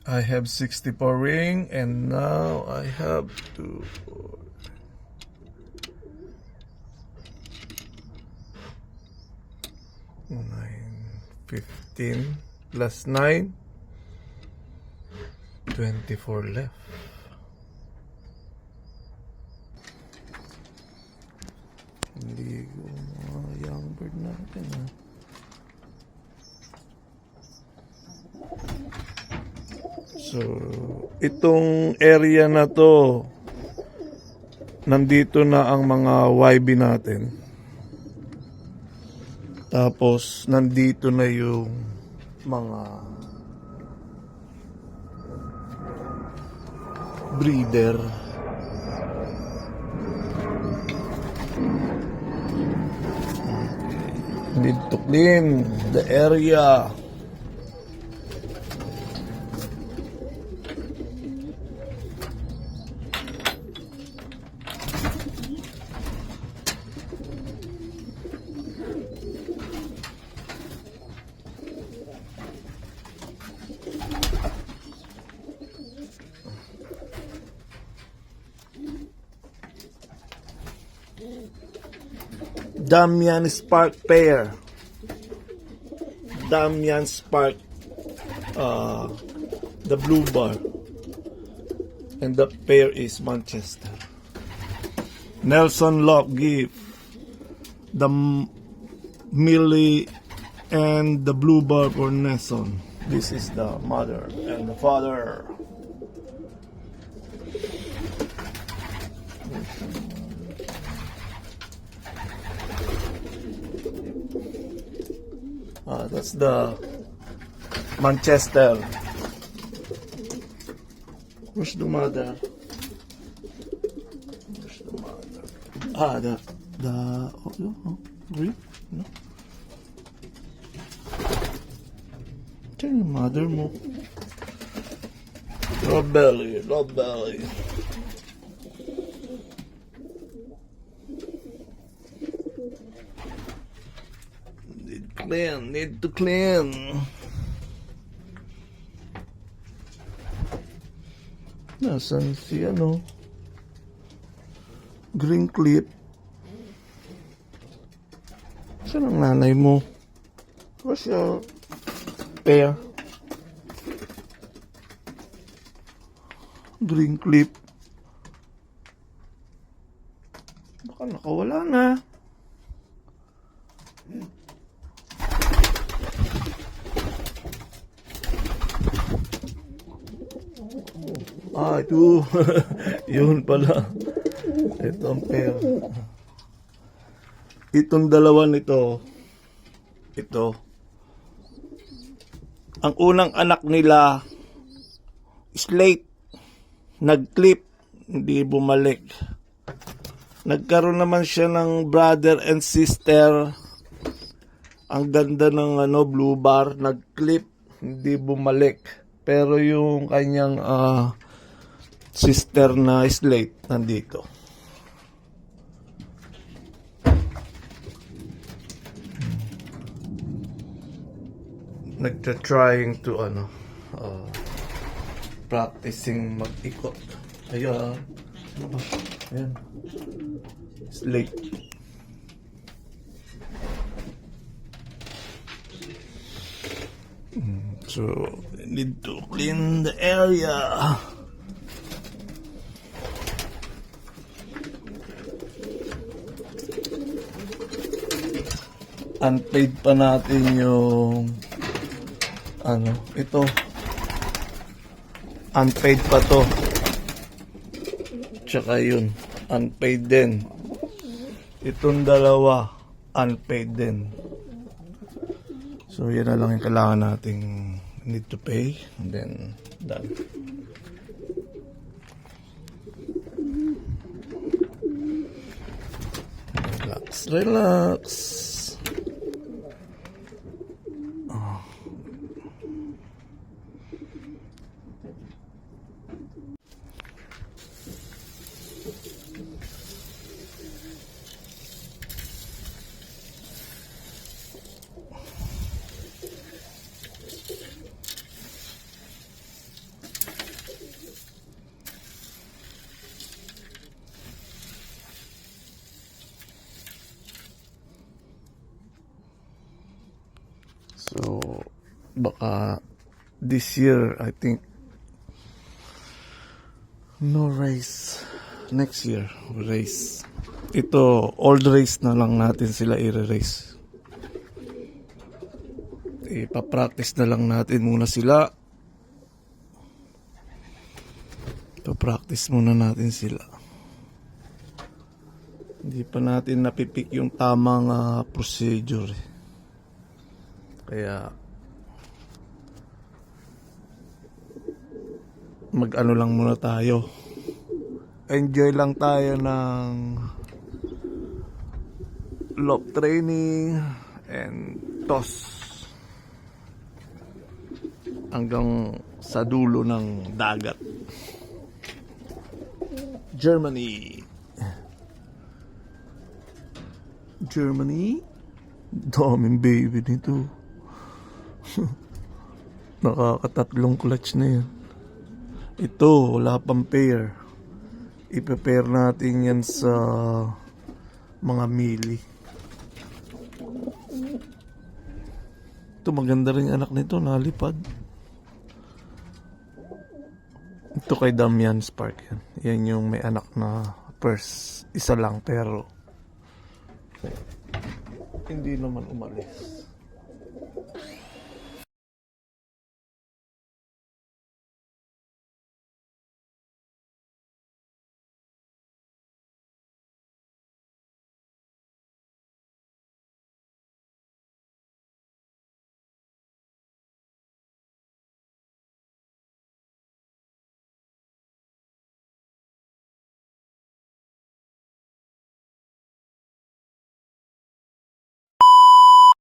I have 64 ring, and now I have to 15 plus 9, 24 left. Hindi ko mga young bird natin So, itong area na to, nandito na ang mga YB natin. Tapos, nandito na yung mga breeder. Need to clean the area. Damian Spark pair. Damian Spark, the blue bar, and the pair is Manchester. Nelson Locke give the Millie and the blue bar for Nelson. This is the mother and the father. That's the Manchester. Where's the mother? Where's the mother? Green? No? Tell your mother mo. Love belly, love belly. Need to clean. Nasaan si green clip? Saan ang nanay mo? Where's your pair? Green clip. Baka nakawala na. Ito. Yun pala. Ito ang pair. Itong dalawa nito. Ito. Ang unang anak nila is late. Nag-clip. Hindi bumalik. Nagkaroon naman siya ng brother and sister. Ang ganda ng blue bar. Nag-clip. Hindi bumalik. Pero yung kanyang sister na slate nandito. Nagta-trying to practicing mag-ikot. Ayan. Ano ba? Ayan. Slate. So, need to clean the area. Unpaid pa natin yung ito. Unpaid pa to. Tsaka yun, unpaid din. Itong dalawa, unpaid din. So, yan na lang yung kailangan nating need to pay. And then, done. Relax, relax. Baka this year, I think, no race. Next year, race. Ito, old race na lang natin sila i-race. Ipapractice na lang natin muna sila. Ipapractice muna natin sila. Hindi pa natin napipik yung tamang procedure. Kaya mag-ano lang muna tayo. Enjoy lang tayo ng loop training and toss hanggang sa dulo ng dagat. Germany. Daming baby nito. Nakakatatlong clutch na yan. Ito, wala pang pair. I-prepare natin yan sa mga mili. Ito, maganda rin yung anak nito, nalipad. Ito kay Damian Spark yan. Yan yung may anak na first. Isa lang pero hindi naman umalis.